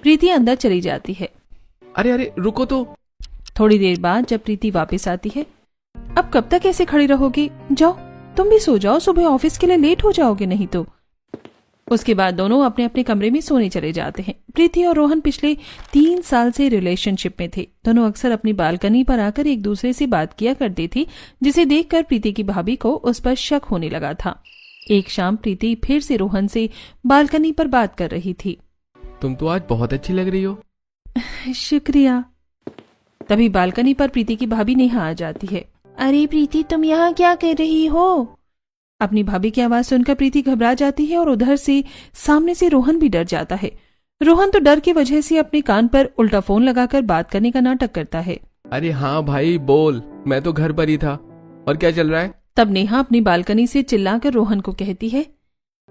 प्रीति अंदर चली जाती है। अरे अरे रुको तो। थोड़ी देर बाद जब प्रीति वापस आती है, अब कब तक ऐसे खड़ी रहोगी? जाओ तुम भी सो जाओ, सुबह ऑफिस के लिए लेट हो जाओगे नहीं तो। उसके बाद दोनों अपने अपने कमरे में सोने चले जाते हैं। प्रीति और रोहन पिछले 3 साल से रिलेशनशिप में थे। दोनों अक्सर अपनी बालकनी पर आकर एक दूसरे से बात किया करती थी, जिसे देखकर प्रीति की भाभी को उस पर शक होने लगा था। एक शाम प्रीति फिर से रोहन से बालकनी पर बात कर रही थी। तुम तो आज बहुत अच्छी लग रही हो। शुक्रिया। तभी बालकनी पर प्रीति की भाभी नेहा आ जाती है। अरे प्रीति, तुम यहाँ क्या कर रही हो? अपनी भाभी की आवाज सुनकर प्रीति घबरा जाती है और उधर से सामने से रोहन भी डर जाता है। रोहन तो डर की वजह से अपने कान पर उल्टा फोन लगाकर बात करने का नाटक करता है। अरे हाँ भाई बोल, मैं तो घर पर ही था। और क्या चल रहा है? तब नेहा अपनी बालकनी से चिल्लाकर रोहन को कहती है,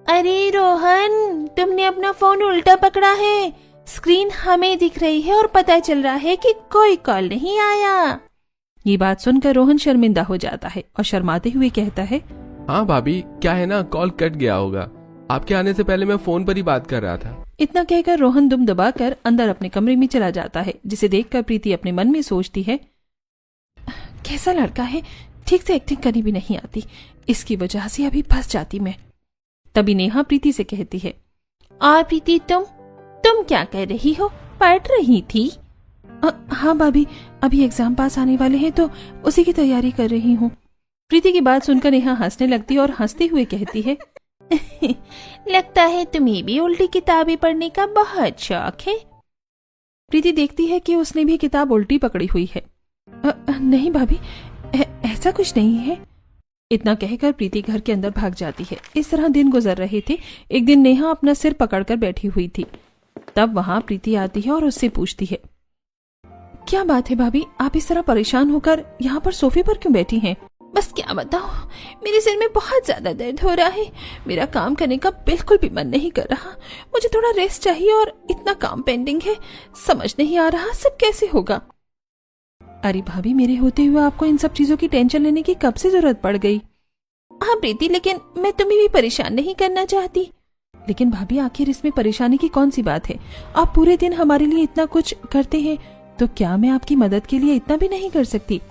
अरे रोहन, तुमने अपना फोन उल्टा पकड़ा है। स्क्रीन हमें दिख रही है और पता चल रहा है कि कोई कॉल नहीं आया। ये बात सुनकर रोहन शर्मिंदा हो जाता है और शर्माते हुए कहता है, हाँ भाभी, क्या है ना, कॉल कट गया होगा। आपके आने से पहले मैं फोन पर ही बात कर रहा था। इतना कहकर रोहन दुम दबाकर अंदर अपने कमरे में चला जाता है, जिसे देखकर प्रीति अपने मन में सोचती है, कैसा लड़का है, ठीक से एक्टिंग करनी भी नहीं आती, इसकी वजह से अभी फंस जाती मैं। तभी नेहा प्रीति से कहती है, और प्रीति तुम क्या कर रही हो? पढ़ रही थी? हाँ भाभी, अभी एग्जाम पास आने वाले हैं तो उसी की तैयारी कर रही हूँ। प्रीति की बात सुनकर नेहा हंसने लगती और हंसते हुए कहती है, लगता है तुम्हें भी उल्टी किताबें पढ़ने का बहुत शौक है। प्रीति देखती है कि उसने भी किताब उल्टी पकड़ी हुई है। नहीं भाभी, ऐसा कुछ नहीं है। इतना कहकर प्रीति घर के अंदर भाग जाती है। इस तरह दिन गुजर रहे थे। एक दिन नेहा अपना सिर पकड़कर बैठी हुई थी। तब वहां प्रीति आती है और उससे पूछती है, क्या बात है भाभी, आप इस तरह परेशान होकर यहाँ पर सोफे पर क्यों बैठी हैं? बस क्या बताओ, मेरे सिर में बहुत ज्यादा दर्द हो रहा है। मेरा काम करने का बिल्कुल भी मन नहीं कर रहा। मुझे थोड़ा रेस्ट चाहिए और इतना काम पेंडिंग है, समझ नहीं आ रहा सब कैसे होगा। अरे भाभी, मेरे होते हुए आपको इन सब चीजों की टेंशन लेने की कब से जरूरत पड़ गई? हाँ प्रीति, लेकिन मैं तुम्हें भी परेशान नहीं करना चाहती। लेकिन भाभी, आखिर इसमें परेशानी की कौन सी बात है? आप पूरे दिन हमारे लिए इतना कुछ करते हैं, तो क्या मैं आपकी मदद के लिए इतना भी नहीं कर सकती?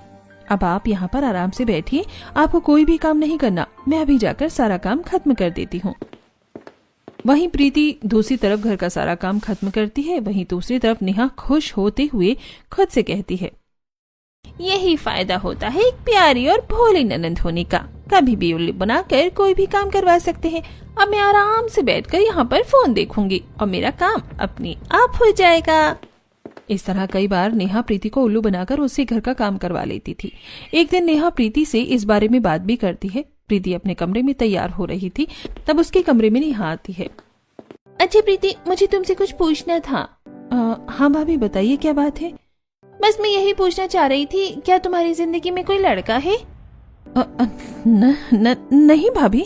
अब आप यहाँ पर आराम से बैठिए, आपको कोई भी काम नहीं करना। मैं अभी जाकर सारा काम खत्म कर देती हूँ। वहीं प्रीति दूसरी तरफ घर का सारा काम खत्म करती है। वहीं दूसरी तरफ नेहा खुश होते हुए खुद से कहती है, यही फायदा होता है एक प्यारी और भोली ननंद होने का। कभी भी उल्लू बनाकर कोई भी काम करवा सकते हैं। अब मैं आराम से बैठकर यहाँ पर फोन देखूंगी और मेरा काम अपने आप हो जाएगा। इस तरह कई बार नेहा प्रीति को उल्लू बनाकर उससे घर का काम करवा लेती थी। एक दिन नेहा प्रीति से इस बारे में बात भी करती है। प्रीति अपने कमरे में तैयार हो रही थी, तब उसके कमरे में नेहा आती है। अच्छा प्रीति, मुझे तुमसे कुछ पूछना था। हाँ भाभी, बताइए क्या बात है? बस मैं यही पूछना चाह रही थी, क्या तुम्हारी जिंदगी में कोई लड़का है? नहीं भाभी,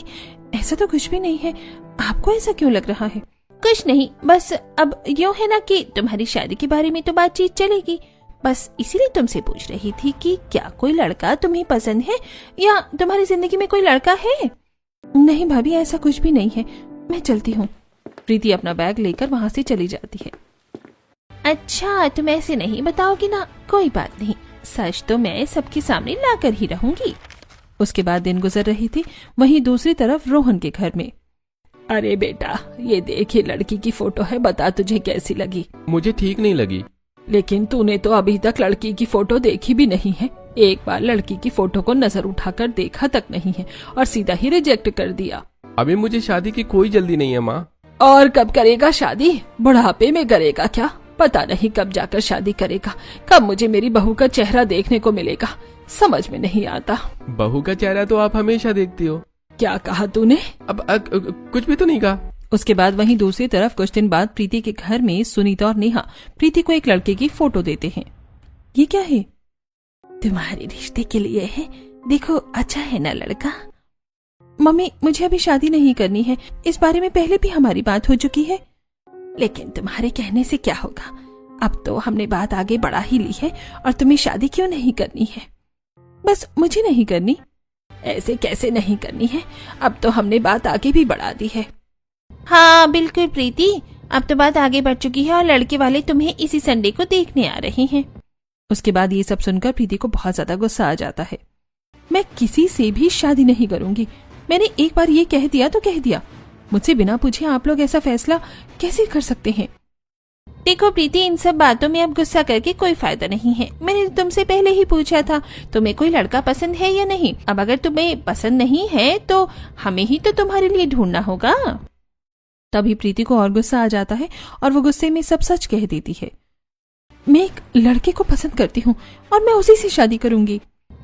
ऐसा तो कुछ भी नहीं है। आपको ऐसा क्यों लग रहा है? कुछ नहीं, बस अब यूँ है ना कि तुम्हारी शादी के बारे में तो बातचीत चलेगी, बस इसीलिए तुमसे पूछ रही थी कि क्या कोई लड़का तुम्हें पसंद है या तुम्हारी जिंदगी में कोई लड़का है? नहीं भाभी, ऐसा कुछ भी नहीं है, मैं चलती हूँ। प्रीति अपना बैग लेकर वहाँ से चली जाती है। अच्छा, तुम ऐसे नहीं बताओगी ना? कोई बात नहीं, सच तो मैं सबके सामने लाकर ही रहूंगी। उसके बाद दिन गुजर रही थी। वहीं दूसरी तरफ रोहन के घर में, अरे बेटा, ये देखिए लड़की की फोटो है, बता तुझे कैसी लगी? मुझे ठीक नहीं लगी। लेकिन तूने तो अभी तक लड़की की फोटो देखी भी नहीं है। एक बार लड़की की फोटो को नजर उठाकर देखा तक नहीं है और सीधा ही रिजेक्ट कर दिया। अभी मुझे शादी की कोई जल्दी नहीं है माँ। और कब करेगा शादी? बुढ़ापे में करेगा क्या? पता नहीं कब जाकर शादी करेगा, कब मुझे मेरी बहू का चेहरा देखने को मिलेगा, समझ में नहीं आता। बहू का चेहरा तो आप हमेशा देखती हो। क्या कहा तूने? अब कुछ भी तो नहीं कहा। उसके बाद वहीं दूसरी तरफ कुछ दिन बाद प्रीति के घर में सुनीता और नेहा प्रीति को एक लड़के की फोटो देते हैं। ये क्या है? तुम्हारे रिश्ते के लिए है, देखो अच्छा है ना लड़का। मम्मी, मुझे अभी शादी नहीं करनी है, इस बारे में पहले भी हमारी बात हो चुकी है। लेकिन तुम्हारे कहने से क्या होगा, अब तो हमने बात आगे बढ़ा ही ली है और तुम्हें शादी क्यों नहीं करनी है? बस मुझे नहीं करनी। ऐसे कैसे नहीं करनी है, अब तो हमने बात आगे भी बढ़ा दी है। हाँ बिल्कुल प्रीति, अब तो बात आगे बढ़ चुकी है और लड़के वाले तुम्हें इसी संडे को देखने आ रहे हैं। उसके बाद ये सब सुनकर प्रीति को बहुत ज्यादा गुस्सा आ जाता है। मैं किसी से भी शादी नहीं करूंगी। मैंने एक बार ये कह दिया तो कह दिया। मुझसे बिना पूछे आप लोग ऐसा फैसला कैसे कर सकते हैं? देखो प्रीति, इन सब बातों में अब गुस्सा करके कोई फायदा नहीं है। मैंने तुमसे पहले ही पूछा था तुम्हें कोई लड़का पसंद है या नहीं। अब अगर तुम्हें पसंद नहीं है तो हमें ही तो तुम्हारे लिए ढूंढना होगा। तभी प्रीति को और गुस्सा आ जाता है और वो गुस्से में सब सच कह देती है। मैं एक लड़के को पसंद करती हूँ और मैं उसी से शादी करूंगी।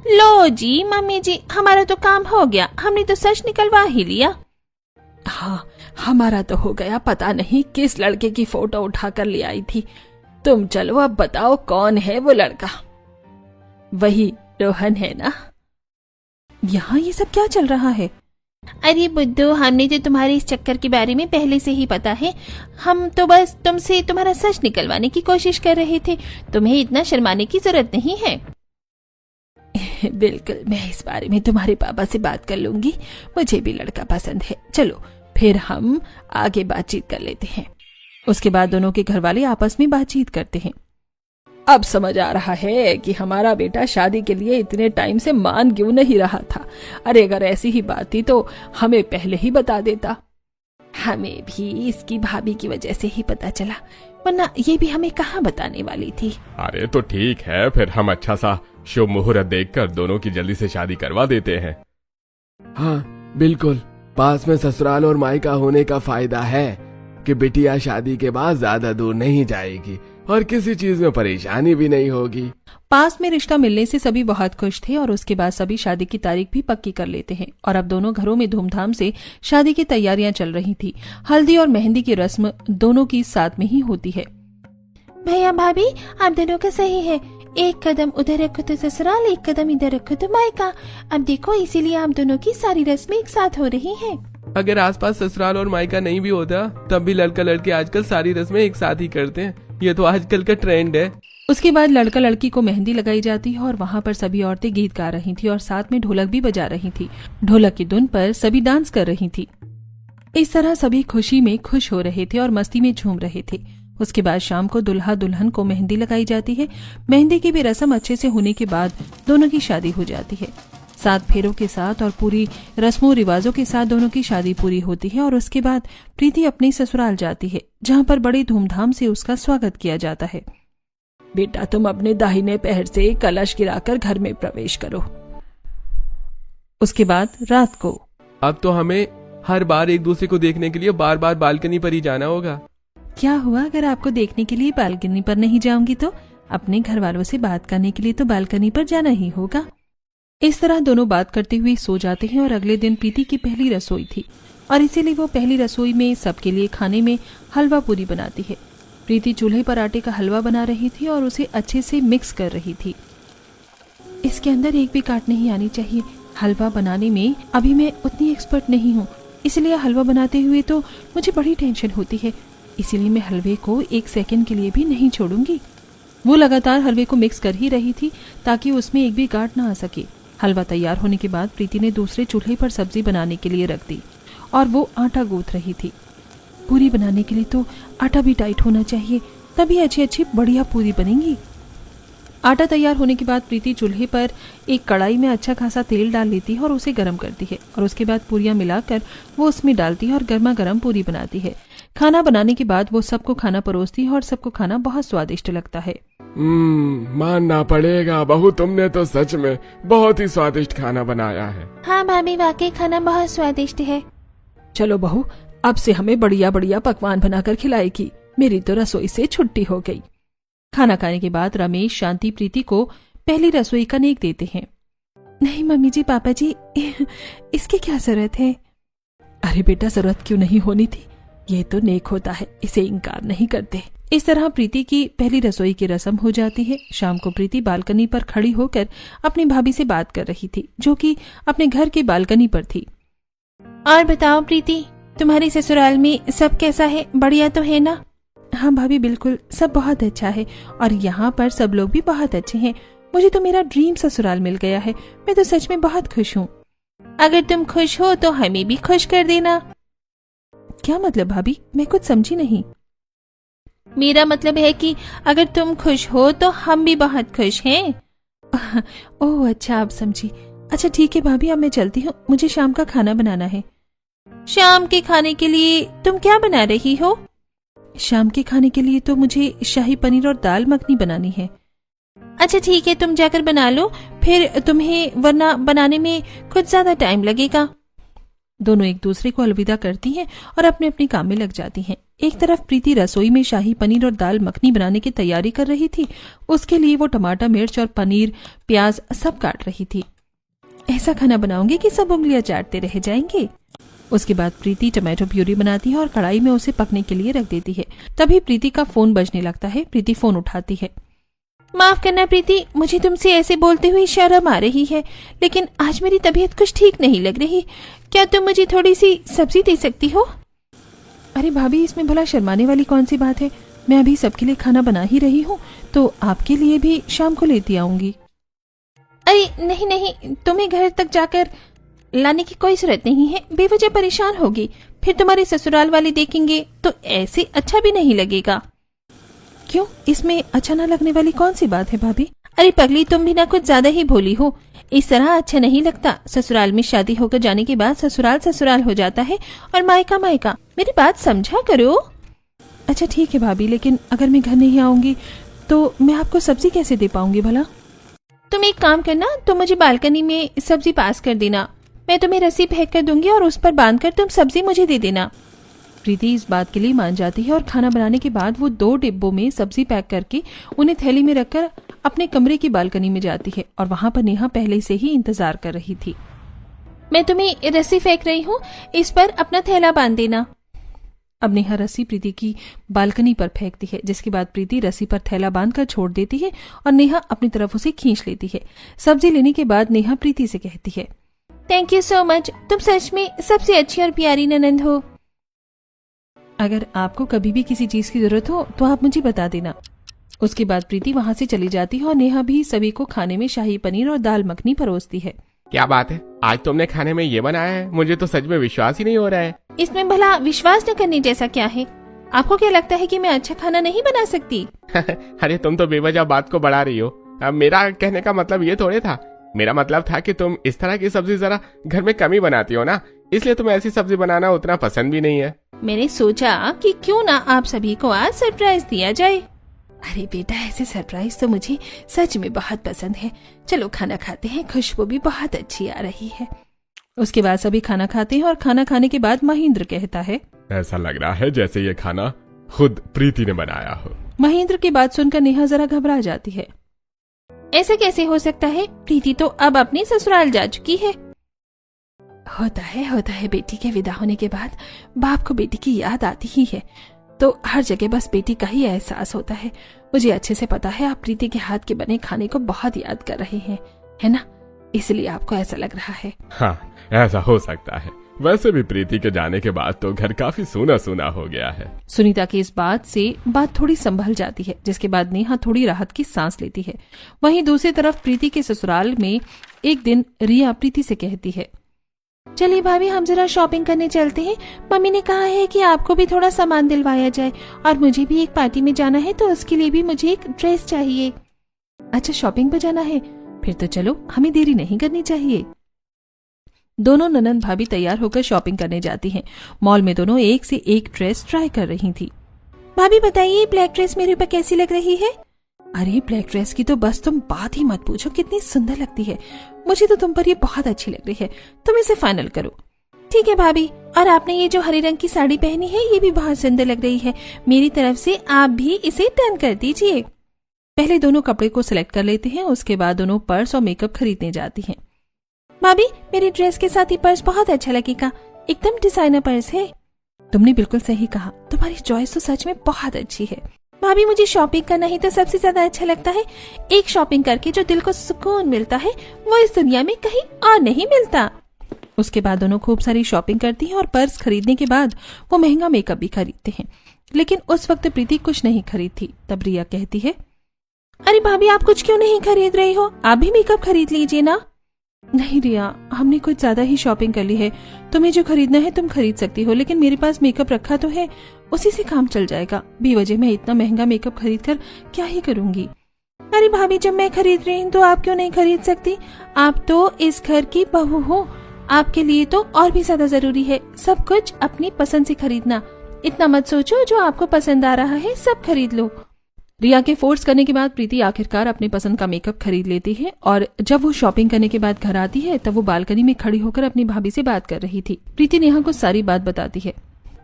लो जी मम्मी जी, हमारा तो काम हो गया, हमने तो सच निकलवा ही लिया। हाँ, हमारा तो हो गया। पता नहीं किस लड़के की फोटो उठा कर ले आई थी। तुम चलो अब बताओ कौन है वो लड़का? वही रोहन है ना? यहाँ ये सब क्या चल रहा है? अरे बुद्धू, हमने तो तुम्हारे इस चक्कर के बारे में पहले से ही पता है। हम तो बस तुमसे तुम्हारा सच निकलवाने की कोशिश कर रहे थे। तुम्हें इतना शर्माने की जरूरत नहीं है। बिल्कुल, मैं इस बारे में तुम्हारे पापा से बात कर लूंगी। मुझे भी लड़का पसंद है। चलो फिर हम आगे बातचीत कर लेते हैं। उसके बाद दोनों के घर वाले आपस में बातचीत करते हैं। अब समझ आ रहा है कि हमारा बेटा शादी के लिए इतने टाइम से मान क्यों नहीं रहा था। अरे अगर ऐसी ही बात थी तो हमें पहले ही बता देता। हमें भी इसकी भाभी की वजह से ही पता चला, वरना ये भी हमें कहाँ बताने वाली थी। अरे तो ठीक है, फिर हम अच्छा सा शुभ मुहूर्त देखकर दोनों की जल्दी से शादी करवा देते हैं। हाँ बिल्कुल, पास में ससुराल और मायका होने का फायदा है कि बिटिया शादी के बाद ज्यादा दूर नहीं जाएगी और किसी चीज में परेशानी भी नहीं होगी। पास में रिश्ता मिलने से सभी बहुत खुश थे और उसके बाद सभी शादी की तारीख भी पक्की कर लेते हैं और अब दोनों घरों में धूमधाम से शादी की तैयारियां चल रही थी। हल्दी और मेहंदी की रस्म दोनों की साथ में ही होती है। भैया भाभी, आप दोनों का सही है। एक कदम उधर रखो तो ससुराल, एक कदम इधर रखो तो मायका। अब देखो, इसीलिए आप दोनों की सारी रस्में एक साथ हो रही हैं। अगर आसपास ससुराल और मायका नहीं भी होता तब भी लड़का लड़के आजकल सारी रस्में एक साथ ही करते हैं। ये तो आजकल का ट्रेंड है। उसके बाद लड़का लड़की को मेहंदी लगाई जाती है और वहाँ पर सभी औरतें गीत गा रही थी और साथ में ढोलक भी बजा रही थी। ढोलक की धुन पर सभी डांस कर रही थी। इस तरह सभी खुशी में खुश हो रहे थे और मस्ती में झूम रहे थे। उसके बाद शाम को दुल्हा दुल्हन को मेहंदी लगाई जाती है। मेहंदी की भी रस्म अच्छे से होने के बाद दोनों की शादी हो जाती है। 7 फेरों के साथ और पूरी रस्मों रिवाजों के साथ दोनों की शादी पूरी होती है और उसके बाद प्रीति अपने ससुराल जाती है, जहाँ पर बड़े धूमधाम से उसका स्वागत किया जाता है। बेटा, तुम अपने दाहिने पैर से कलश गिराकर घर में प्रवेश करो। उसके बाद रात को अब तो हमें हर बार एक दूसरे को देखने के लिए बार बार बालकनी पर ही जाना होगा। क्या हुआ अगर आपको देखने के लिए बालकनी पर नहीं जाऊंगी तो? अपने घर वालों से बात करने के लिए तो बालकनी पर जाना ही होगा। इस तरह दोनों बात करते हुए सो जाते हैं और अगले दिन प्रीति की पहली रसोई थी और इसीलिए वो पहली रसोई में सबके लिए खाने में हलवा पूरी बनाती है। प्रीति चूल्हे पर आटे का हलवा बना रही थी और उसे अच्छे से मिक्स कर रही थी। इसके अंदर एक भी काट नहीं आनी चाहिए। हलवा बनाने में अभी मैं उतनी एक्सपर्ट नहीं हूँ, इसलिए हलवा बनाते हुए तो मुझे बड़ी टेंशन होती है। इसीलिए मैं हलवे को 1 सेकंड के लिए भी नहीं छोड़ूंगी। वो लगातार हलवे को मिक्स कर ही रही थी ताकि उसमें एक भी गांठ ना आ सके। हलवा तैयार होने के बाद प्रीति ने दूसरे चूल्हे पर सब्जी बनाने के लिए रख दी और वो आटा गूंथ रही थी। पूरी बनाने के लिए तो आटा भी टाइट होना चाहिए, तभी अच्छी अच्छी बढ़िया पूरी बनेंगी। आटा तैयार होने के बाद प्रीति चूल्हे पर एक कढ़ाई में अच्छा खासा तेल डाल लेती है और उसे गर्म करती है और उसके बाद पूरियां मिलाकर वो उसमें डालती है और गर्मा गर्म पूरी बनाती है। खाना बनाने के बाद वो सबको खाना परोसती है और सबको खाना बहुत स्वादिष्ट लगता है। मानना पड़ेगा बहू, तुमने तो सच में बहुत ही स्वादिष्ट खाना बनाया है। हाँ भाभी, वाकई खाना बहुत स्वादिष्ट है। चलो बहू, अब से हमें बढ़िया बढ़िया पकवान बनाकर खिलाएगी। मेरी तो रसोई से छुट्टी हो गई। खाना खाने के बाद रमेश शांति प्रीति को पहली रसोई का नेक देते हैं। नहीं मम्मी जी, पापा जी, इसकी क्या जरूरत है? अरे बेटा, जरूरत क्यों नहीं होनी थी, ये तो नेक होता है, इसे इनकार नहीं करते। इस तरह प्रीति की पहली रसोई की रस्म हो जाती है। शाम को प्रीति बालकनी पर खड़ी होकर अपनी भाभी से बात कर रही थी, जो कि अपने घर के बालकनी पर थी। और बताओ प्रीति, तुम्हारे ससुराल में सब कैसा है? बढ़िया तो है ना? हाँ भाभी, बिल्कुल, सब बहुत अच्छा है और यहाँ पर सब लोग भी बहुत अच्छे हैं। मुझे तो मेरा ड्रीम ससुराल मिल गया है। मैं तो सच में बहुत खुश हूँ। अगर तुम खुश हो तो हमें भी खुश कर देना। क्या मतलब भाभी? मैं कुछ समझी नहीं। मेरा मतलब है कि अगर तुम खुश हो तो हम भी बहुत खुश हैं। ओह अच्छा, आप समझी। अच्छा ठीक है भाभी, अब मैं चलती हूँ, मुझे शाम का खाना बनाना है। शाम के खाने के लिए तुम क्या बना रही हो? शाम के खाने के लिए तो मुझे शाही पनीर और दाल मखनी बनानी है। अच्छा ठीक है, तुम जाकर बना लो, फिर तुम्हें वरना बनाने में कुछ ज्यादा टाइम लगेगा। दोनों एक दूसरे को अलविदा करती हैं और अपने अपने काम में लग जाती हैं। एक तरफ प्रीति रसोई में शाही पनीर और दाल मखनी बनाने की तैयारी कर रही थी। उसके लिए वो टमाटर, मिर्च और पनीर, प्याज सब काट रही थी। ऐसा खाना बनाऊंगी कि सब उंगलियां चाटते रह जाएंगे। उसके बाद प्रीति टमाटो प्यूरी बनाती है और कढ़ाई में उसे पकने के लिए रख देती है। तभी प्रीति का फोन बजने लगता है। प्रीति फोन उठाती है। माफ करना प्रीति, मुझे तुमसे ऐसे बोलते हुए शर्म आ रही है, लेकिन आज मेरी तबीयत कुछ ठीक नहीं लग रही। क्या तुम मुझे थोड़ी सी सब्जी दे सकती हो? अरे भाभी, इसमें भला शर्माने वाली कौन सी बात है? मैं अभी सबके लिए खाना बना ही रही हूँ, तो आपके लिए भी शाम को लेती आऊंगी। अरे नहीं नहीं, तुम्हें घर तक जाकर लाने की कोई जरूरत नहीं है। बेवजह परेशान होगी, फिर तुम्हारे ससुराल वाले देखेंगे तो ऐसे अच्छा भी नहीं लगेगा। क्यों, इसमें अच्छा न लगने वाली कौन सी बात है भाभी? अरे पगली, तुम भी ना कुछ ज्यादा ही भोली हो। इस तरह अच्छा नहीं लगता। ससुराल में शादी होकर जाने के बाद ससुराल ससुराल हो जाता है और मायका मायका। मेरी बात समझा करो। अच्छा ठीक है भाभी, लेकिन अगर मैं घर नहीं आऊंगी तो मैं आपको सब्जी कैसे दे पाऊंगी भला? तुम एक काम करना, तुम मुझे बालकनी में सब्जी पास कर देना। मैं तुम्हें रस्सी फेंक कर दूंगी और उस पर बांधकर तुम सब्जी मुझे दे देना। प्रीति इस बात के लिए मान जाती है और खाना बनाने के बाद वो 2 डिब्बों में सब्जी पैक करके उन्हें थैली में रखकर अपने कमरे की बालकनी में जाती है और वहां पर नेहा पहले से ही इंतजार कर रही थी। मैं तुम्हें रस्सी फेंक रही हूँ, इस पर अपना थैला बांध देना। अब नेहा रस्सी प्रीति की बालकनी पर फेंकती है, जिसके बाद प्रीति रस्सी पर थैला बांधकर छोड़ देती है और नेहा अपनी तरफ उसे खींच लेती है। सब्जी लेने के बाद नेहा प्रीति से कहती है, थैंक यू सो मच, तुम सच में सबसे अच्छी और प्यारी ननंद हो। अगर आपको कभी भी किसी चीज की जरूरत हो तो आप मुझे बता देना। उसके बाद प्रीति वहां से चली जाती है और नेहा भी सभी को खाने में शाही पनीर और दाल मखनी परोसती है। क्या बात है, आज तुमने खाने में ये बनाया है? मुझे तो सच में विश्वास ही नहीं हो रहा है। इसमें भला विश्वास न करने जैसा क्या है? आपको क्या लगता है कि मैं अच्छा खाना नहीं बना सकती? अरे तुम तो बेवजह बात को बढ़ा रही हो। अब मेरा कहने का मतलब ये थोड़े था। मेरा मतलब था कि तुम इस तरह की सब्जी जरा घर में कम ही बनाती हो ना, इसलिए तुम्हें ऐसी सब्जी बनाना उतना पसंद भी नहीं है। मैंने सोचा कि क्यों ना आप सभी को आज सरप्राइज दिया जाए। अरे बेटा, ऐसे सरप्राइज तो मुझे सच में बहुत पसंद है। चलो खाना खाते हैं, खुशबू भी बहुत अच्छी आ रही है। उसके बाद सभी खाना खाते हैं और खाना खाने के बाद महेंद्र कहता है, ऐसा लग रहा है जैसे ये खाना खुद प्रीति ने बनाया हो। महेंद्र की बात सुनकर नेहा जरा घबरा जाती है। ऐसा कैसे हो सकता है? प्रीति तो अब अपनी ससुराल जा चुकी है। होता है बेटी के विदा होने के बाद बाप को बेटी की याद आती ही है, तो हर जगह बस बेटी का ही एहसास होता है। मुझे अच्छे से पता है आप प्रीति के हाथ के बने खाने को बहुत याद कर रहे हैं, है ना? इसलिए आपको ऐसा लग रहा है। हाँ, ऐसा हो सकता है। वैसे भी प्रीति के जाने के बाद तो घर काफी सूना सूना हो गया है। सुनीता की इस बात से बात थोड़ी संभल जाती है, जिसके बाद नेहा थोड़ी राहत की सांस लेती है। वहीं दूसरी तरफ प्रीति के ससुराल में एक दिन रिया प्रीति से कहती है, चलिए भाभी, हम जरा शॉपिंग करने चलते हैं। मम्मी ने कहा है कि आपको भी थोड़ा सामान दिलवाया जाए और मुझे भी एक पार्टी में जाना है, तो उसके लिए भी मुझे एक ड्रेस चाहिए। अच्छा, शॉपिंग पर जाना है? फिर तो चलो, हमें देरी नहीं करनी चाहिए। दोनों ननंद भाभी तैयार होकर शॉपिंग करने जाती हैं। मॉल में दोनों एक से एक ड्रेस ट्राई कर रही थी। भाभी बताइए, ब्लैक ड्रेस मेरे ऊपर कैसी लग रही है? अरे ब्लैक ड्रेस की तो बस तुम बात ही मत पूछो, कितनी सुंदर लगती है। मुझे तो तुम पर ये बहुत अच्छी लग रही है, तुम इसे फाइनल करो। ठीक है भाभी, और आपने ये जो हरे रंग की साड़ी पहनी है ये भी बहुत सुंदर लग रही है। मेरी तरफ से आप भी इसे टर्न कर दीजिए। पहले दोनों कपड़े को सिलेक्ट कर लेते हैं, उसके बाद दोनों पर्स और मेकअप खरीदने जाती हैं। भाभी, मेरी ड्रेस के साथ ये पर्स बहुत अच्छा लगेगा, एकदम डिजाइनर पर्स है। तुमने बिल्कुल सही कहा, तुम्हारी चॉइस तो सच में बहुत अच्छी है। भाभी, मुझे शॉपिंग करना ही तो सबसे ज्यादा अच्छा लगता है। एक शॉपिंग करके जो दिल को सुकून मिलता है वो इस दुनिया में कहीं और नहीं मिलता। उसके बाद दोनों खूब सारी शॉपिंग करती हैं और पर्स खरीदने के बाद वो महंगा मेकअप भी खरीदते हैं। लेकिन उस वक्त प्रीति कुछ नहीं खरीदती। तब रिया कहती है, अरे भाभी, आप कुछ क्यों नहीं खरीद रही हो? आप भी मेकअप खरीद लीजिए ना। नहीं रिया, हमने कुछ ज्यादा ही शॉपिंग कर ली है। तुम्हें जो खरीदना है तुम खरीद सकती हो, लेकिन मेरे पास मेकअप रखा तो है, उसी से काम चल जाएगा। बेवजह मैं इतना महंगा मेकअप खरीद कर क्या ही करूंगी। अरे भाभी, जब मैं खरीद रही हूँ तो आप क्यों नहीं खरीद सकती? आप तो इस घर की बहू हो, आपके लिए तो और भी ज्यादा जरूरी है सब कुछ अपनी पसंद से खरीदना। इतना मत सोचो, जो आपको पसंद आ रहा है सब खरीद लो। रिया के फोर्स करने के बाद प्रीति आखिरकार अपने पसंद का मेकअप खरीद लेती है और जब वो शॉपिंग करने के बाद घर आती है तब वो बालकनी में खड़ी होकर अपनी भाभी से बात कर रही थी। प्रीति नेहा को सारी बात बताती है।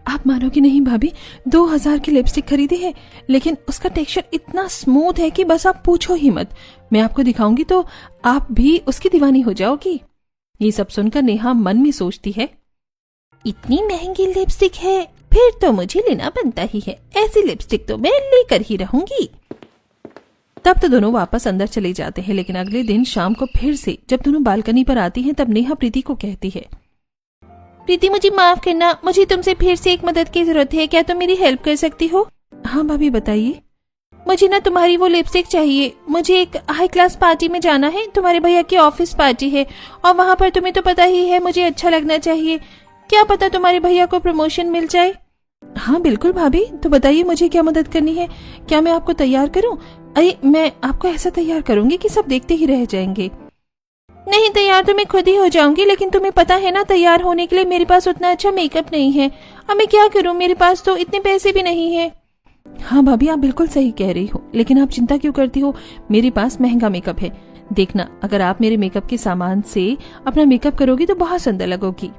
आप मानोगी नहीं भाभी, 2000 की लिपस्टिक खरीदी है, लेकिन उसका टेक्सचर इतना स्मूथ है कि बस आप पूछो ही मत। मैं आपको दिखाऊंगी तो आप भी उसकी दीवानी हो जाओगी। ये सब सुनकर नेहा मन में सोचती है, इतनी महंगी लिपस्टिक है, फिर तो मुझे लेना बनता ही है। ऐसी लिपस्टिक तो मैं लेकर ही रहूंगी। तब तो दोनों वापस अंदर चले जाते हैं, लेकिन अगले दिन शाम को फिर से जब दोनों बालकनी पर आती हैं तब नेहा प्रीति को कहती है, प्रीति मुझे माफ करना, मुझे तुमसे फिर से एक मदद की जरूरत है। क्या तुम मेरी हेल्प कर सकती हो? हाँ भाभी बताइए। मुझे ना तुम्हारी वो लिपस्टिक चाहिए। मुझे एक हाई क्लास पार्टी में जाना है, तुम्हारे भैया की ऑफिस पार्टी है और वहाँ पर तुम्हें तो पता ही है मुझे अच्छा लगना चाहिए। क्या पता तुम्हारे भैया को प्रमोशन मिल जाए। हाँ बिल्कुल भाभी, तो बताइए मुझे क्या मदद करनी है। क्या मैं आपको तैयार करूं? अरे मैं आपको ऐसा तैयार करूंगी कि सब देखते ही रह जाएंगे। नहीं, तैयार तो मैं खुद ही हो जाऊंगी, लेकिन तुम्हें पता है ना तैयार होने के लिए मेरे पास उतना अच्छा मेकअप नहीं है। अब मैं क्या करूं, मेरे पास तो इतने पैसे भी नहीं है। हाँ भाभी, आप बिल्कुल सही कह रही हो, लेकिन आप चिंता क्यों करती हो? मेरे पास महंगा मेकअप है। देखना, अगर आप मेरे मेकअप के सामान से अपना मेकअप करोगी तो बहुत सुंदर लगोगी।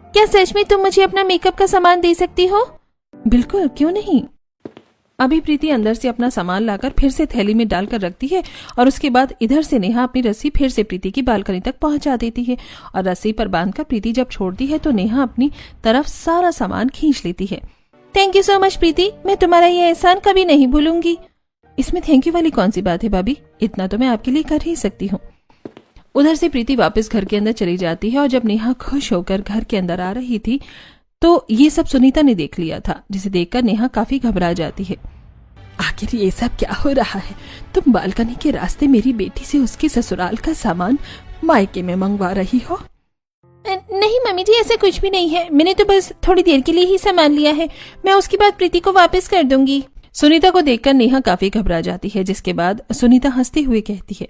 क्या सच में तुम मुझे अपना मेकअप का सामान दे सकती हो? बिल्कुल, क्यों नहीं। अभी प्रीति अंदर से अपना सामान लाकर फिर से थैली में डालकर रखती है और उसके बाद इधर से नेहा अपनी रस्सी फिर से प्रीति की बालकनी तक पहुंचा देती है और रस्सी पर बांधकर प्रीति जब छोड़ती है तो नेहा अपनी तरफ सारा सामान खींच लेती है। थैंक यू सो मच प्रीति, मैं तुम्हारा ये एहसान कभी नहीं भूलूंगी। इसमें थैंक यू वाली कौन सी बात है भाभी, इतना तो मैं आपके लिए कर ही सकती हूँ। उधर से प्रीति वापस घर के अंदर चली जाती है और जब नेहा खुश होकर घर के अंदर आ रही थी तो ये सब सुनीता ने देख लिया था, जिसे देखकर नेहा काफी घबरा जाती है। आखिर ये सब क्या हो रहा है? तुम बालकनी के रास्ते मेरी बेटी से उसके ससुराल का सामान मायके में मंगवा रही हो? नहीं मम्मी जी, ऐसा कुछ भी नहीं है। मैंने तो बस थोड़ी देर के लिए ही सामान लिया है। मैं उसके बाद प्रीति को वापस कर दूंगी। सुनीता को देखकर नेहा काफी घबरा जाती है, जिसके बाद सुनीता हंसते हुए कहती है,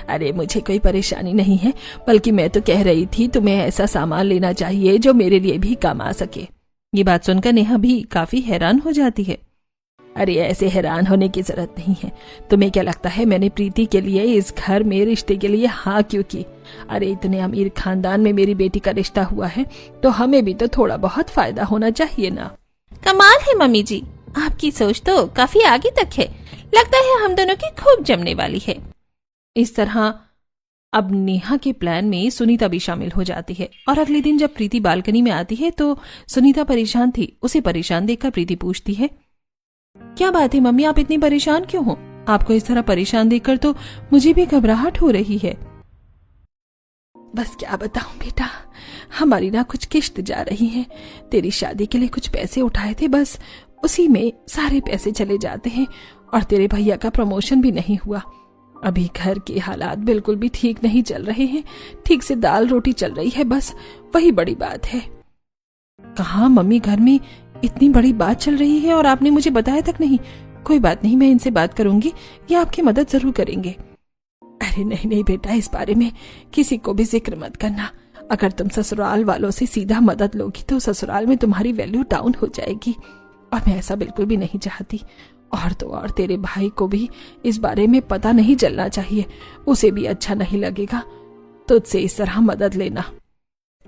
अरे मुझे कोई परेशानी नहीं है, बल्कि मैं तो कह रही थी तुम्हें ऐसा सामान लेना चाहिए जो मेरे लिए भी काम आ सके। ये बात सुनकर नेहा भी काफी हैरान हो जाती है। अरे ऐसे हैरान होने की जरूरत नहीं है। तुम्हें क्या लगता है मैंने प्रीति के लिए इस घर में रिश्ते के लिए हाँ क्यों की? अरे इतने अमीर खानदान में मेरी बेटी का रिश्ता हुआ है तो हमें भी तो थोड़ा बहुत फायदा होना चाहिए ना। कमाल है मम्मी जी, आपकी सोच तो काफी आगे तक है। लगता है हम दोनों की खूब जमने वाली है। इस तरह अब नेहा के प्लान में सुनीता भी शामिल हो जाती है और अगले दिन जब प्रीति बालकनी में आती है तो सुनीता परेशान थी। उसे परेशान देखकर प्रीति पूछती है, क्या बात है मम्मी, आप इतनी परेशान क्यों हो? आपको इस तरह परेशान देखकर तो मुझे भी घबराहट हो रही है। बस क्या बताऊं बेटा, हमारी ना कुछ किश्त जा रही है। तेरी शादी के लिए कुछ पैसे उठाए थे, बस उसी में सारे पैसे चले जाते हैं और तेरे भैया का प्रमोशन भी नहीं हुआ। अभी घर के हालात बिल्कुल भी ठीक नहीं चल रहे हैं। ठीक से दाल रोटी चल रही है, बस वही बड़ी बात है। कहाँ मम्मी, घर में इतनी बड़ी बात चल रही है और आपने मुझे बताया तक नहीं। कोई बात नहीं, मैं इनसे बात करूंगी, ये आपकी मदद जरूर करेंगे। अरे नहीं नहीं बेटा, इस बारे में किसी को भी जिक्र मत करना। अगर तुम ससुराल वालों से सीधा मदद लोगी तो ससुराल में तुम्हारी वैल्यू डाउन हो जाएगी और मैं ऐसा बिल्कुल भी नहीं चाहती। और तो और तेरे भाई को भी इस बारे में पता नहीं चलना चाहिए, उसे भी अच्छा नहीं लगेगा तुझसे इस तरह मदद लेना।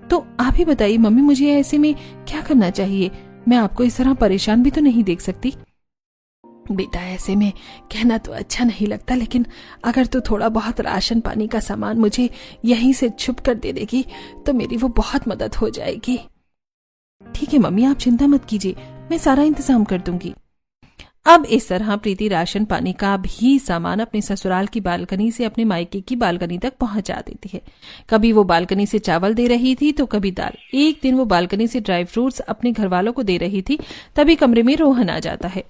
तो आप ही बताइए मम्मी, मुझे ऐसे में क्या करना चाहिए? मैं आपको इस तरह परेशान भी तो नहीं देख सकती। बेटा ऐसे में कहना तो अच्छा नहीं लगता, लेकिन अगर तू थोड़ा बहुत राशन पानी का सामान मुझे यहीं से छुप कर दे देगी तो मेरी वो बहुत मदद हो जाएगी। ठीक है मम्मी, आप चिंता मत कीजिए, मैं सारा इंतजाम कर दूंगी। अब इस तरह प्रीति राशन पानी का भी सामान अपने ससुराल की बालकनी से अपने मायके की बालकनी तक पहुंचा देती है। कभी वो बालकनी से चावल दे रही थी तो कभी दाल। एक दिन वो बालकनी से ड्राई फ्रूट्स अपने घर वालों को दे रही थी, तभी कमरे में रोहन आ जाता है।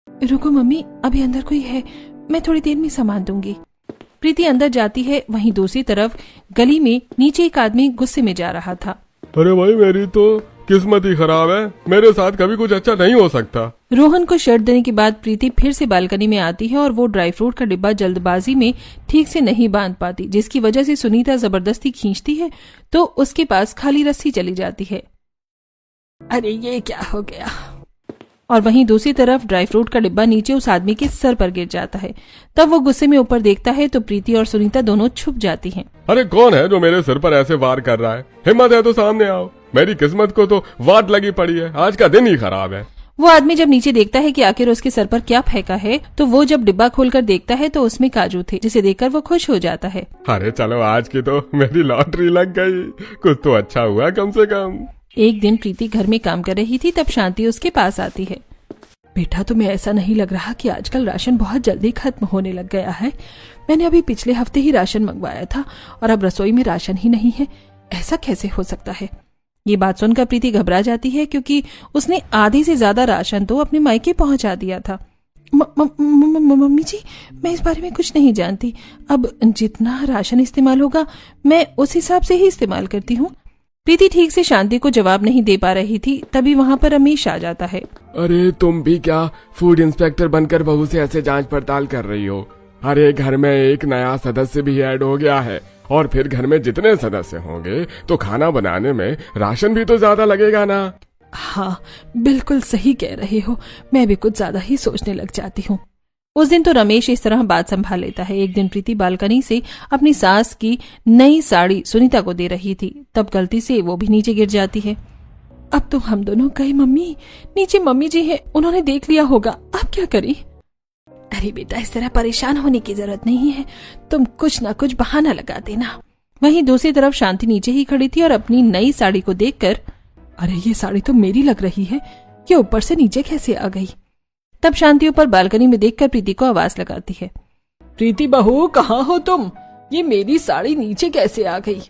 रुको मम्मी, अभी अंदर कोई है, मैं थोड़ी देर में सामान दूंगी। प्रीति अंदर जाती है। वहीं दूसरी तरफ गली में नीचे एक आदमी गुस्से में जा रहा था। अरे भाई, मेरी तो किस्मत ही खराब है, मेरे साथ कभी कुछ अच्छा नहीं हो सकता। रोहन को शर्ट देने के बाद प्रीति फिर से बालकनी में आती है और वो ड्राई फ्रूट का डिब्बा जल्दबाजी में ठीक से नहीं बांध पाती, जिसकी वजह से सुनीता जबरदस्ती खींचती है तो उसके पास खाली रस्सी चली जाती है। अरे ये क्या हो गया। और वहीं दूसरी तरफ ड्राई फ्रूट का डिब्बा नीचे उस आदमी के सर पर गिर जाता है। तब वो गुस्से में ऊपर देखता है तो प्रीति और सुनीता दोनों छुप जाती हैं। अरे कौन है जो मेरे सिर पर ऐसे वार कर रहा है? हिम्मत है तो सामने आओ, मेरी किस्मत को तो वाट लगी पड़ी है, आज का दिन ही खराब है। वो आदमी जब नीचे देखता है कि आखिर उसके सर पर क्या फेंका है, तो वो जब डिब्बा खोलकर देखता है तो उसमें काजू थे, जिसे देखकर वो खुश हो जाता है। अरे चलो, आज की तो मेरी लॉटरी लग गई, कुछ तो अच्छा हुआ कम से कम। एक दिन प्रीति घर में काम कर रही थी, तब शांति उसके पास आती है। बेटा, तुम्हें ऐसा नहीं लग रहा कि आजकल राशन बहुत जल्दी खत्म होने लग गया है? मैंने अभी पिछले हफ्ते ही राशन मंगवाया था और अब रसोई में राशन ही नहीं है। ऐसा कैसे हो सकता है? ये बात सुनकर प्रीति घबरा जाती है, क्योंकि उसने आधे से ज्यादा राशन तो अपने मायके पहुंचा दिया था। मम्मी जी, मैं इस बारे में कुछ नहीं जानती। अब जितना राशन इस्तेमाल होगा मैं उस हिसाब से ही इस्तेमाल करती हूँ। प्रीति ठीक से शांति को जवाब नहीं दे पा रही थी, तभी वहाँ पर रमेश आ जाता है। अरे तुम भी क्या फूड इंस्पेक्टर बनकर बहू से ऐसे जांच पड़ताल कर रही हो? अरे घर में एक नया सदस्य भी ऐड हो गया है, और फिर घर में जितने सदस्य होंगे तो खाना बनाने में राशन भी तो ज्यादा लगेगा ना। हाँ, बिल्कुल सही कह रहे हो, मैं भी कुछ ज्यादा ही सोचने लग जाती हूँ। उस दिन तो रमेश इस तरह बात संभाल लेता है। एक दिन प्रीति बालकनी से अपनी सास की नई साड़ी सुनीता को दे रही थी, तब गलती से वो भी नीचे गिर जाती है। अब तो हम दोनों गए मम्मी, नीचे मम्मी जी है, उन्होंने देख लिया होगा, अब क्या करें? अरे बेटा, इस तरह परेशान होने की जरूरत नहीं है, तुम कुछ ना कुछ बहाना लगा देना। वहीं दूसरी तरफ शांति नीचे ही खड़ी थी और अपनी नई साड़ी को देखकर, अरे ये साड़ी तो मेरी लग रही है, ये ऊपर से नीचे कैसे आ गई? तब शांति ऊपर बालकनी में देखकर प्रीति को आवाज लगाती है। प्रीति बहू, कहाँ हो तुम? ये मेरी साड़ी नीचे कैसे आ गई?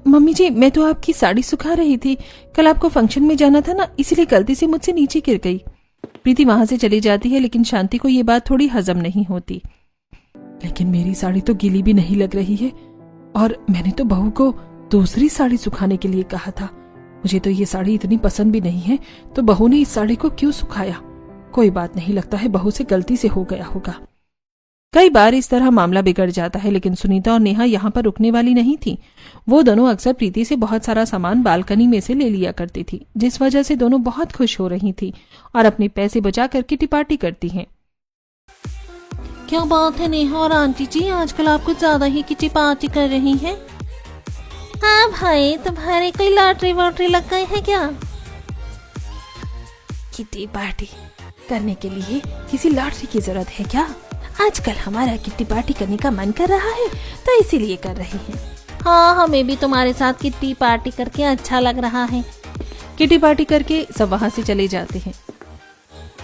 मम्मी जी, मैं तो आपकी साड़ी सुखा रही थी, कल आपको फंक्शन में जाना था ना, इसलिए गलती से मुझसे नीचे गिर गई। प्रीति वहां से चली जाती है, लेकिन शांति को ये बात थोड़ी हजम नहीं होती। लेकिन मेरी साड़ी तो गीली भी नहीं लग रही है, और मैंने तो बहू को दूसरी साड़ी सुखाने के लिए कहा था। मुझे तो ये साड़ी इतनी पसंद भी नहीं है, तो बहू ने इस साड़ी को क्यों सुखाया? कोई बात नहीं, लगता है बहू से गलती से हो गया होगा। कई बार इस तरह मामला बिगड़ जाता है, लेकिन सुनीता और नेहा यहाँ पर रुकने वाली नहीं थी। वो दोनों अक्सर प्रीति से बहुत सारा सामान बालकनी में से ले लिया करती थी, जिस वजह से दोनों बहुत खुश हो रही थी और अपने पैसे बचा कर किटी पार्टी करती हैं। क्या बात है नेहा और आंटी जी, आजकल आप कुछ ज्यादा ही किटी पार्टी कर रही हैं। हाँ भाई, तुम्हारे कोई लॉटरी वॉटरी लग गए है क्या? किटी पार्टी करने के लिए किसी लॉटरी की जरूरत है क्या? आजकल हमारा किट्टी पार्टी करने का मन कर रहा है, तो इसीलिए कर रही हैं। हाँ, हमें भी तुम्हारे साथ किट्टी पार्टी करके अच्छा लग रहा है। किट्टी पार्टी करके सब वहाँ से चले जाते हैं।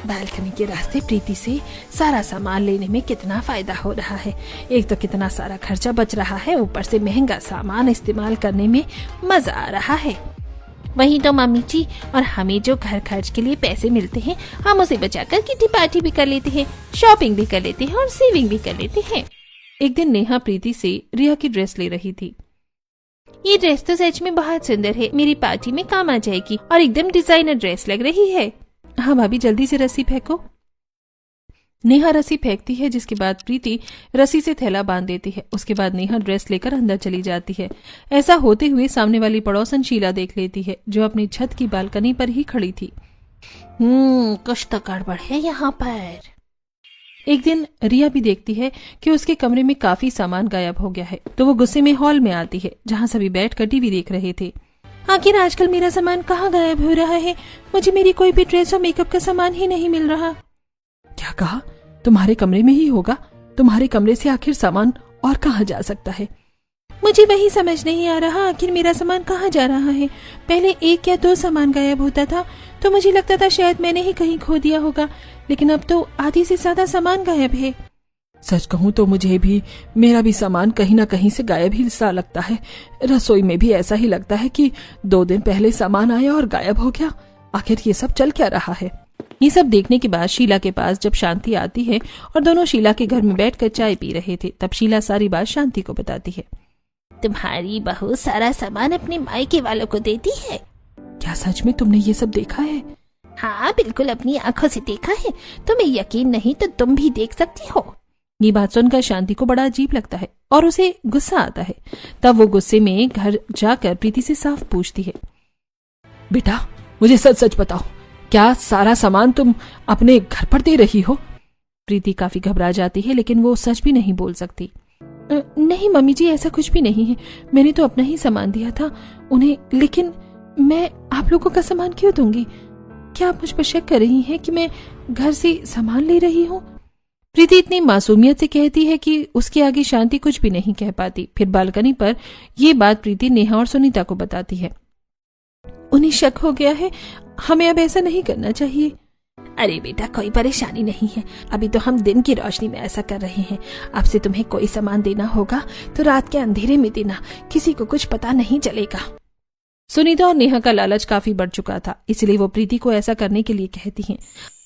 बालकनी के रास्ते प्रीति से सारा सामान लेने में कितना फायदा हो रहा है। एक तो कितना सारा खर्चा बच रहा है, ऊपर से महंगा सामान इस्तेमाल करने में मजा आ रहा है। वही तो मम्मी जी, और हमें जो घर खर्च के लिए पैसे मिलते हैं, हम उसे बचाकर किटी पार्टी भी कर लेते हैं, शॉपिंग भी कर लेते हैं और सेविंग भी कर लेते हैं। एक दिन नेहा प्रीति से रिया की ड्रेस ले रही थी। ये ड्रेस तो सच में बहुत सुंदर है, मेरी पार्टी में काम आ जाएगी और एकदम डिजाइनर ड्रेस लग रही है। हाँ भाभी, जल्दी से रस्सी फेंको। नेहा रस्सी फेंकती है, जिसके बाद प्रीति रस्सी से थैला बांध देती है। उसके बाद नेहा ड्रेस लेकर अंदर चली जाती है। ऐसा होते हुए सामने वाली पड़ोसन शीला देख लेती है, जो अपनी छत की बालकनी पर ही खड़ी थी। कुछ तो गड़बड़ है यहाँ पर। एक दिन रिया भी देखती है कि उसके कमरे में काफी सामान गायब हो गया है, तो वो गुस्से में हॉल में आती है, जहाँ सभी बैठकर टीवी देख रहे थे। आखिर आजकल मेरा सामान कहाँ गायब हो रहा है? मुझे मेरी कोई भी ड्रेस और मेकअप का सामान ही नहीं मिल रहा। क्या कहा? तुम्हारे कमरे में ही होगा? तुम्हारे कमरे से आखिर सामान और कहाँ जा सकता है? मुझे वही समझ नहीं आ रहा, आखिर मेरा सामान कहाँ जा रहा है? पहले 1 या 2 सामान गायब होता था तो मुझे लगता था शायद मैंने ही कहीं खो दिया होगा, लेकिन अब तो आधी से ज्यादा सामान गायब है। सच कहूँ तो मुझे भी मेरा भी सामान कहीं ना कहीं से गायब ही सा लगता है। रसोई में भी ऐसा ही लगता है कि 2 दिन पहले सामान आया और गायब हो गया। आखिर ये सब चल क्या रहा है? ये सब देखने के बाद शीला के पास जब शांति आती है और दोनों शीला के घर में बैठकर चाय पी रहे थे, तब शीला सारी बात शांति को बताती है। तुम्हारी बहू सारा सामान अपने मायके वालों को देती है। क्या सच में तुमने ये सब देखा है? हाँ बिल्कुल, अपनी आंखों से देखा है। तुम्हें यकीन नहीं तो तुम भी देख सकती हो। ये बात सुनकर शांति को बड़ा अजीब लगता है और उसे गुस्सा आता है। तब वो गुस्से में घर जाकर प्रीति से साफ पूछती है, बेटा मुझे सच सच बताओ, क्या सारा सामान तुम अपने घर पर दे रही हो? प्रीति काफी घबरा जाती है, लेकिन वो सच भी नहीं बोल सकती। नहीं मम्मी जी, ऐसा कुछ भी नहीं है। मैंने तो अपना ही सामान दिया था उन्हें, लेकिन मैं आप लोगों का सामान क्यों दूंगी? क्या आप मुझ पर शक कर रही हैं कि मैं घर से सामान ले रही हूँ? प्रीति इतनी मासूमियत से कहती है कि उसके आगे शांति कुछ भी नहीं कह पाती। फिर बालकनी पर यह बात प्रीति नेहा और सुनीता को बताती है। उन्हें शक हो गया है, हमें अब ऐसा नहीं करना चाहिए। अरे बेटा, कोई परेशानी नहीं है। अभी तो हम दिन की रोशनी में ऐसा कर रहे हैं। अब से तुम्हें कोई सामान देना होगा तो रात के अंधेरे में देना, किसी को कुछ पता नहीं चलेगा। सुनीता और नेहा का लालच काफी बढ़ चुका था, इसलिए वो प्रीति को ऐसा करने के लिए कहती हैं।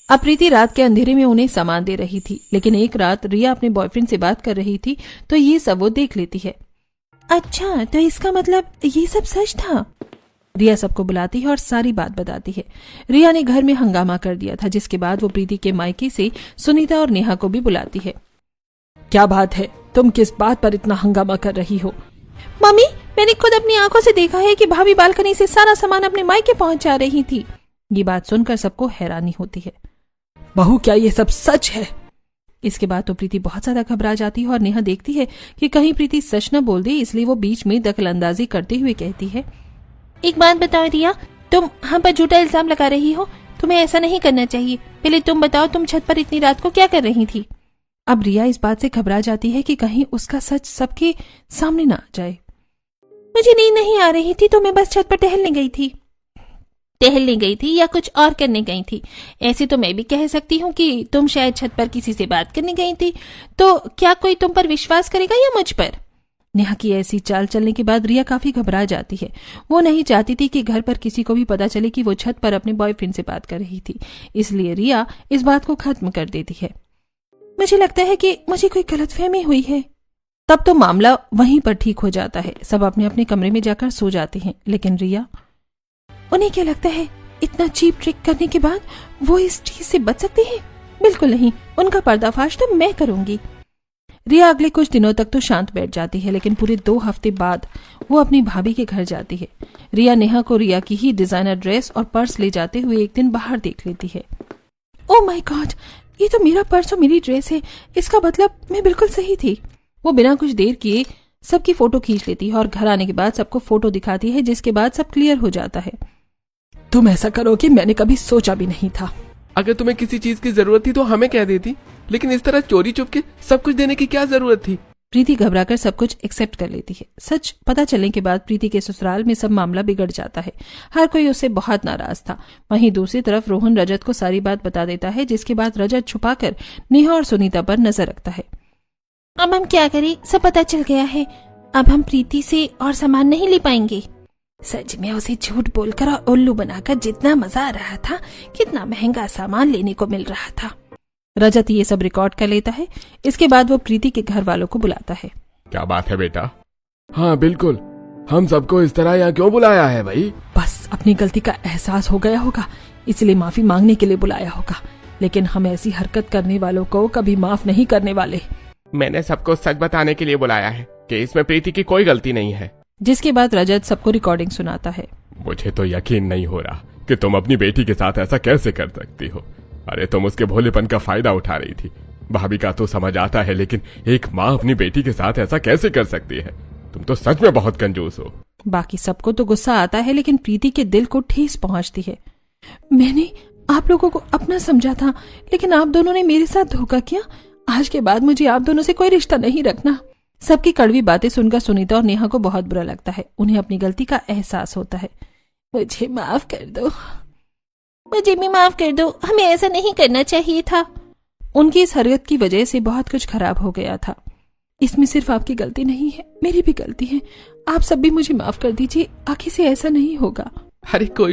अब प्रीति रात के अंधेरे में उन्हें सामान दे रही थी, लेकिन एक रात रिया अपने बॉयफ्रेंड से बात कर रही थी तो ये सब वो देख लेती है। अच्छा, तो इसका मतलब ये सब सच था? रिया सबको बुलाती है और सारी बात बताती है। रिया ने घर में हंगामा कर दिया था, जिसके बाद वो प्रीति के मायके से सुनीता और नेहा को भी बुलाती है। क्या बात है, तुम किस बात पर इतना हंगामा कर रही हो? मम्मी, मैंने खुद अपनी आंखों से देखा है कि भाभी बालकनी से सारा सामान अपने मायके पहुंचा रही थी। ये बात सुनकर सबको हैरानी होती है। बहू, क्या ये सब सच है? इसके बाद तो प्रीति बहुत ज्यादा घबरा जाती है और नेहा देखती है कि कहीं प्रीति सच न बोल दे, इसलिए वो बीच में दखलंदाजी करते हुए कहती है, एक बात बताओ रिया, तुम हम पर झूठा इल्जाम लगा रही हो। तुम्हें ऐसा नहीं करना चाहिए। पहले तुम बताओ, तुम छत पर इतनी रात को क्या कर रही थी? अब रिया इस बात से घबरा जाती है कि कहीं उसका सच सबके सामने ना आ जाए। मुझे नींद नहीं आ रही थी तो मैं बस छत पर टहलने गई थी। टहलने गई थी या कुछ और करने गई थी? ऐसे तो मैं भी कह सकती हूँ कि तुम शायद छत पर किसी से बात करने गई थी। तो क्या कोई तुम पर विश्वास करेगा या मुझ पर? नेहा की ऐसी चाल चलने के बाद रिया काफी घबरा जाती है। वो नहीं चाहती थी कि घर पर किसी को भी पता चले कि वो छत पर अपने बॉयफ्रेंड से बात कर रही थी, इसलिए रिया इस बात को खत्म कर देती है। मुझे लगता है कि मुझे कोई गलतफहमी हुई है। तब तो मामला वहीं पर ठीक हो जाता है। सब अपने अपने कमरे में जाकर सो जाते हैं, लेकिन रिया, उन्हें क्या लगता है इतना चीप ट्रिक करने के बाद वो इस चीज से बच सकते हैं? बिल्कुल नहीं, उनका पर्दाफाश तो मैं करूंगी। रिया अगले कुछ दिनों तक तो शांत बैठ जाती है, लेकिन पूरे 2 हफ्ते बाद वो अपनी भाभी के घर जाती है। रिया नेहा को रिया की ही डिजाइनर ड्रेस और पर्स ले जाते हुए एक दिन बाहर देख लेती है। ओह माय गॉड, ये तो मेरा पर्स और मेरी ड्रेस है। इसका मतलब मैं बिल्कुल सही थी। वो बिना कुछ देर किए सबकी फोटो खींच लेती है और घर आने के बाद सबको फोटो दिखाती है, जिसके बाद सब क्लियर हो जाता है। तुम ऐसा करोगे मैंने कभी सोचा भी नहीं था। अगर तुम्हें किसी चीज की जरूरत थी तो हमें कह देती, लेकिन इस तरह चोरी चुप के सब कुछ देने की क्या जरूरत थी? प्रीति घबराकर सब कुछ एक्सेप्ट कर लेती है। सच पता चलने के बाद प्रीति के ससुराल में सब मामला बिगड़ जाता है। हर कोई उससे बहुत नाराज था। वहीं दूसरी तरफ रोहन रजत को सारी बात बता देता है, जिसके बाद रजत छुपाकर नेहा और सुनीता पर नजर रखता है। अब हम क्या करें, सब पता चल गया है। अब हम प्रीति से और सामान नहीं ले पाएंगे। सच में उसे झूठ बोलकर और उल्लू बनाकर जितना मजा आ रहा था, कितना महंगा सामान लेने को मिल रहा था। रजत ये सब रिकॉर्ड कर लेता है। इसके बाद वो प्रीति के घर वालों को बुलाता है। क्या बात है बेटा? हाँ बिल्कुल, हम सबको इस तरह यहाँ क्यों बुलाया है भाई? बस अपनी गलती का एहसास हो गया होगा, इसलिए माफी मांगने के लिए बुलाया होगा, लेकिन हम ऐसी हरकत करने वालों को कभी माफ नहीं करने वाले। मैंने सबको सच बताने के लिए बुलाया है कि इसमें प्रीति की कोई गलती नहीं है। जिसके बाद रजत सबको रिकॉर्डिंग सुनाता है। मुझे तो यकीन नहीं हो रहा कि तुम अपनी बेटी के साथ ऐसा कैसे कर सकती हो। अरे तुम उसके भोलेपन का फायदा उठा रही थी। भाभी का तो समझ आता है, लेकिन एक माँ अपनी बेटी के साथ ऐसा कैसे कर सकती है? तुम तो सच में बहुत कंजूस हो। बाकी सबको तो गुस्सा आता है, लेकिन प्रीति के दिल को ठेस पहुंचती है। मैंने आप लोगों को अपना समझा था, लेकिन आप दोनों ने मेरे साथ धोखा किया। आज के बाद मुझे आप दोनों से कोई रिश्ता नहीं रखना। सबकी कड़वी बातें सुनकर सुनीता और नेहा को बहुत बुरा लगता है। उन्हें अपनी गलती का एहसास होता है। मुझे माफ कर दो, मुझे भी माफ कर दो। हमें ऐसा नहीं करना चाहिए था। उनकी इस हरकत की वजह से बहुत कुछ खराब हो गया था। इसमें सिर्फ आपकी गलती नहीं है, मेरी भी गलती है। आप सब भी मुझे माफ कर दीजिए। आगे से ऐसा नहीं होगा। अरे कोई